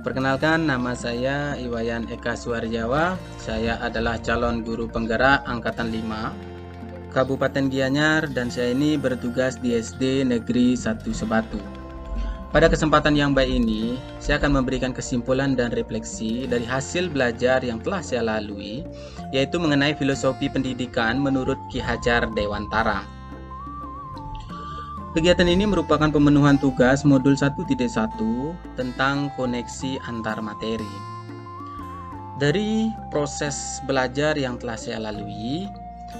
Perkenalkan, nama saya Iwayan Eka Suarjawa. Saya adalah calon guru penggerak Angkatan 5 Kabupaten Gianyar, dan saya ini bertugas di SD Negeri 1 Sebatu. Pada kesempatan yang baik ini, saya akan memberikan kesimpulan dan refleksi dari hasil belajar yang telah saya lalui, yaitu mengenai filosofi pendidikan menurut Ki Hajar Dewantara. Kegiatan ini merupakan pemenuhan tugas modul 1.1 tentang koneksi antar materi. Dari proses belajar yang telah saya lalui,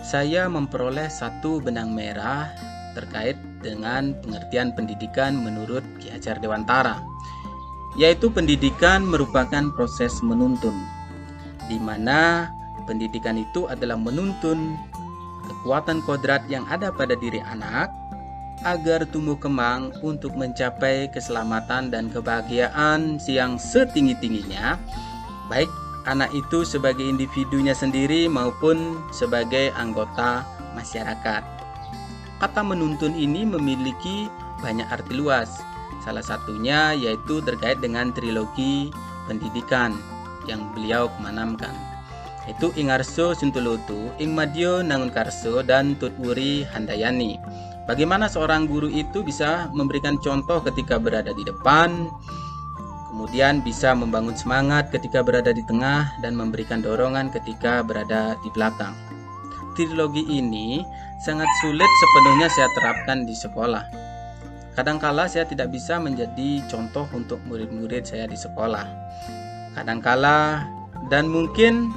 saya memperoleh satu benang merah terkait dengan pengertian pendidikan menurut Ki Hajar Dewantara, yaitu pendidikan merupakan proses menuntun, di mana pendidikan itu adalah menuntun kekuatan kodrat yang ada pada diri anak agar tumbuh kembang untuk mencapai keselamatan dan kebahagiaan yang setinggi-tingginya, baik anak itu sebagai individunya sendiri maupun sebagai anggota masyarakat. Kata menuntun ini memiliki banyak arti luas. Salah satunya yaitu terkait dengan trilogi pendidikan yang beliau kemanamkan, yaitu Ing Arso Suntuloto, Ing Madyo Nangunkarso, dan Tutwuri Handayani. Bagaimana seorang guru itu bisa memberikan contoh ketika berada di depan, kemudian bisa membangun semangat ketika berada di tengah, dan memberikan dorongan ketika berada di belakang. Trilogi ini sangat sulit sepenuhnya saya terapkan di sekolah. Kadangkala saya tidak bisa menjadi contoh untuk murid-murid saya di sekolah. Kadangkala dan mungkin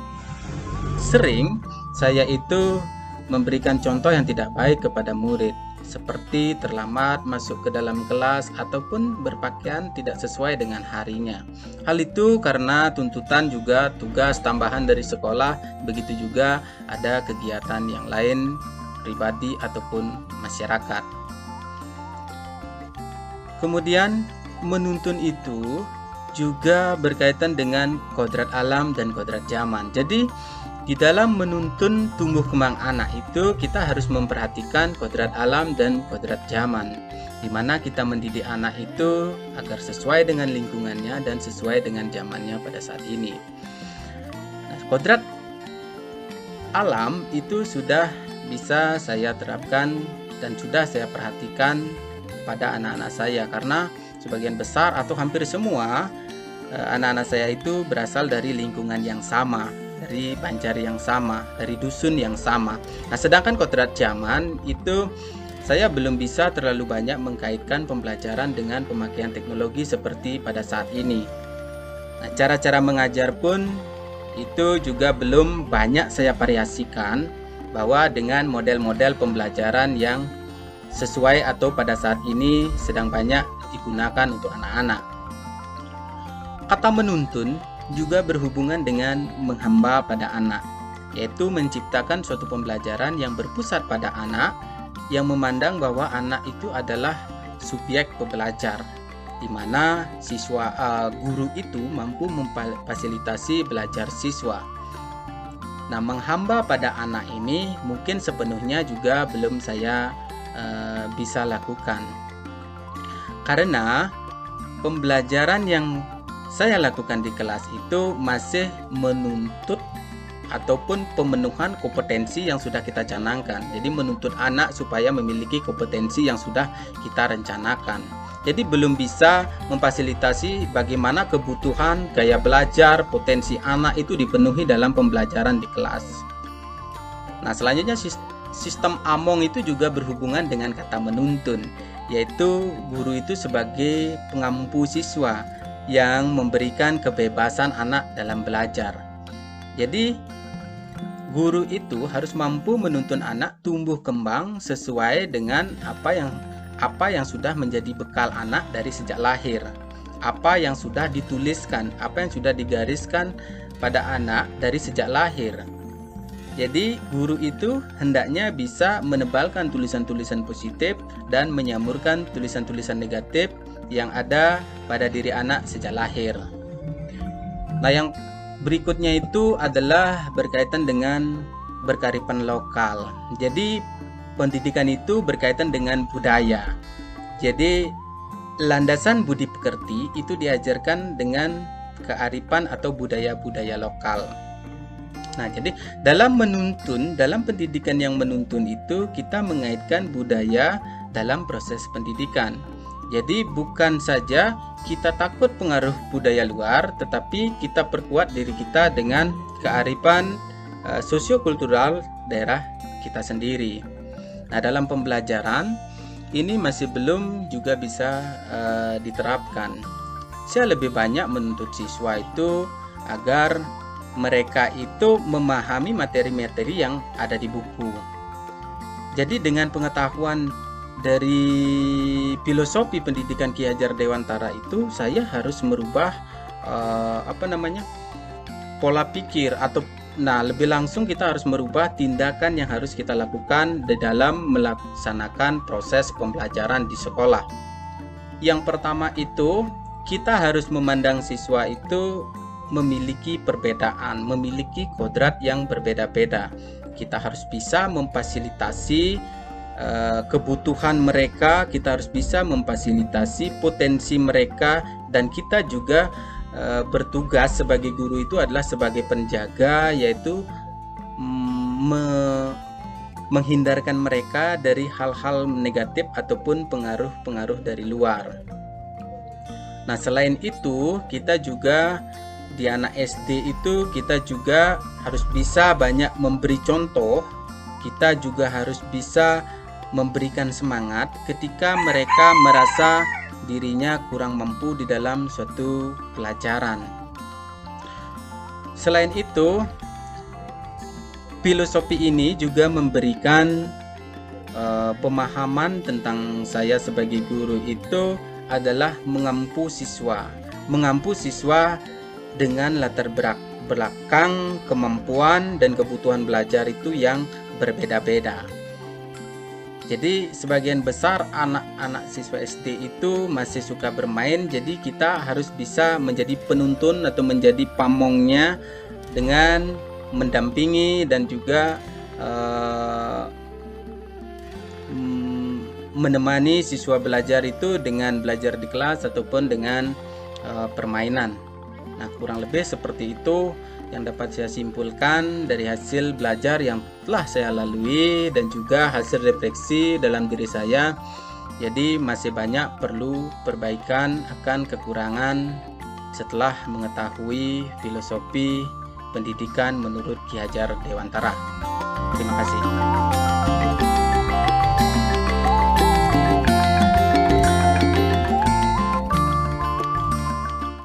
sering saya itu memberikan contoh yang tidak baik kepada murid, seperti terlambat masuk ke dalam kelas ataupun berpakaian tidak sesuai dengan harinya. Hal itu karena tuntutan juga tugas tambahan dari sekolah, begitu juga ada kegiatan yang lain pribadi ataupun masyarakat. Kemudian menuntun itu juga berkaitan dengan kodrat alam dan kodrat zaman. Jadi di dalam menuntun tumbuh kembang anak itu kita harus memperhatikan kodrat alam dan kodrat zaman, di mana kita mendidik anak itu agar sesuai dengan lingkungannya dan sesuai dengan zamannya pada saat ini. Nah, kodrat alam itu sudah bisa saya terapkan dan sudah saya perhatikan pada anak-anak saya, karena sebagian besar atau hampir semua anak-anak saya itu berasal dari lingkungan yang sama, dari pancar yang sama, dari dusun yang sama. Nah, sedangkan kodrat zaman itu saya belum bisa terlalu banyak mengkaitkan pembelajaran dengan pemakaian teknologi seperti pada saat ini. Nah, cara-cara mengajar pun itu juga belum banyak saya variasikan, bahwa dengan model-model pembelajaran yang sesuai atau pada saat ini sedang banyak digunakan untuk anak-anak. Kata menuntun juga berhubungan dengan menghamba pada anak, yaitu menciptakan suatu pembelajaran yang berpusat pada anak, yang memandang bahwa anak itu adalah subjek pembelajar, di mana guru itu mampu memfasilitasi belajar siswa. Nah, menghamba pada anak ini mungkin sepenuhnya juga belum saya bisa lakukan, karena pembelajaran yang saya lakukan di kelas itu masih menuntut ataupun pemenuhan kompetensi yang sudah kita canangkan. Jadi menuntut anak supaya memiliki kompetensi yang sudah kita rencanakan. Jadi belum bisa memfasilitasi bagaimana kebutuhan gaya belajar potensi anak itu dipenuhi dalam pembelajaran di kelas. Nah, selanjutnya sistem Among itu juga berhubungan dengan kata menuntun, yaitu guru itu sebagai pengampu siswa yang memberikan kebebasan anak dalam belajar. Jadi guru itu harus mampu menuntun anak tumbuh kembang sesuai dengan apa yang sudah menjadi bekal anak dari sejak lahir, apa yang sudah dituliskan, apa yang sudah digariskan pada anak dari sejak lahir. Jadi guru itu hendaknya bisa menebalkan tulisan-tulisan positif dan menyamurkan tulisan-tulisan negatif yang ada pada diri anak sejak lahir. Nah, yang berikutnya itu adalah berkaitan dengan berkearifan lokal. Jadi pendidikan itu berkaitan dengan budaya. Jadi landasan budi pekerti itu diajarkan dengan kearifan atau budaya-budaya lokal. Nah, jadi dalam pendidikan yang menuntun itu kita mengaitkan budaya dalam proses pendidikan. Jadi bukan saja kita takut pengaruh budaya luar, tetapi kita perkuat diri kita dengan kearifan sosiokultural daerah kita sendiri. Nah, dalam pembelajaran ini masih belum juga bisa diterapkan. Saya lebih banyak menuntut siswa itu agar mereka itu memahami materi-materi yang ada di buku. Jadi dengan pengetahuan dari filosofi pendidikan Ki Hajar Dewantara itu, saya harus merubah pola pikir atau lebih langsung kita harus merubah tindakan yang harus kita lakukan di dalam melaksanakan proses pembelajaran di sekolah. Yang pertama itu, kita harus memandang siswa itu memiliki perbedaan, memiliki kodrat yang berbeda-beda. Kita harus bisa memfasilitasi kebutuhan mereka, kita harus bisa memfasilitasi potensi mereka, dan kita juga bertugas sebagai guru itu adalah sebagai penjaga, yaitu menghindarkan mereka dari hal-hal negatif ataupun pengaruh-pengaruh dari luar. Nah, selain itu kita juga di anak SD itu kita juga harus bisa banyak memberi contoh, kita juga harus bisa memberikan semangat ketika mereka merasa dirinya kurang mampu di dalam suatu pelajaran. Selain itu, filosofi ini juga memberikan pemahaman tentang saya sebagai guru itu adalah mengampu siswa dengan latar belakang, kemampuan dan kebutuhan belajar itu yang berbeda-beda. Jadi sebagian besar anak-anak siswa SD itu masih suka bermain, jadi kita harus bisa menjadi penuntun atau menjadi pamongnya dengan mendampingi dan juga menemani siswa belajar itu dengan belajar di kelas ataupun dengan permainan. Nah, kurang lebih seperti itu yang dapat saya simpulkan dari hasil belajar yang telah saya lalui dan juga hasil refleksi dalam diri saya. Jadi masih banyak perlu perbaikan akan kekurangan setelah mengetahui filosofi pendidikan menurut Ki Hajar Dewantara. Terima kasih.